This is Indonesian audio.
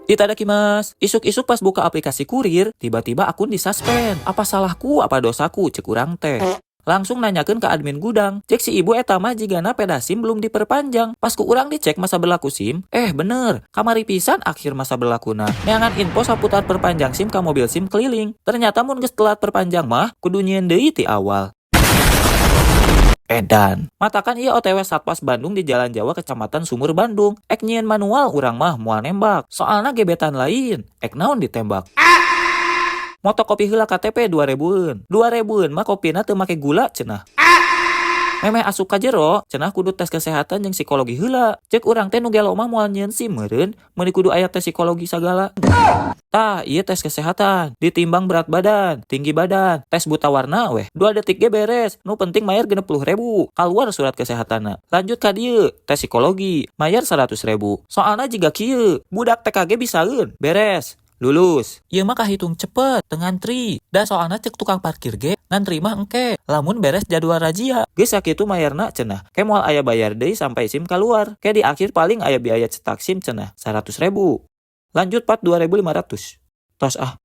Itadakimasu. Isuk-isuk pas buka aplikasi kurir, tiba-tiba akun disuspend. Apa salahku, apa dosaku, cek urang teh. Langsung nanyakeun ke admin gudang. Cek si ibu eta mah jigana peda SIM belum diperpanjang. Pas ku urang dicek masa berlaku SIM, bener. Kamari pisan akhir masa berlakuna. Neangan info saputar perpanjang SIM ka mobil SIM keliling. Ternyata mun geus telat perpanjang mah, kudu nyieun deui ti awal. Edan. Matakan ieu OTW Satpas Bandung di Jalan Jawa Kecamatan Sumur Bandung. Ek nyieun manual urang mah moal nembak. Soalna gebetan lain. Ek naon ditembak. Motokopi heula KTP 2000-eun. 2000-eun mah kopina teu make gula cenah. Memeh asup ka jero, cenah kudu tes kesehatan jeung psikologi heula. Cek urang teh nu gelo mah moal nyieun SIM meureun, meuni kudu aya tes psikologi sagala. Tah, ieu tes kesehatan, ditimbang berat badan, tinggi badan, tes buta warna weh. 2 detik ge beres. Nu penting mayar 60.000. Kaluar surat kesehatanna. Lanjut ka dieu, tes psikologi, mayar 100.000. Soalna jiga kieu, budak TKG bisaeun. Beres. Lulus. Ieu mah kahitung cepet, teu ngantri. Da soalna cek tukang parkir ge, ngantri mah engke. Lamun beres jadwal razia, geus sakitu mayarna cenah. Ke moal aya bayar deui sampai SIM kaluar. Ke di akhir paling aya biaya cetak SIM cenah, 100.000. Lanjut 2.500. Tos ah.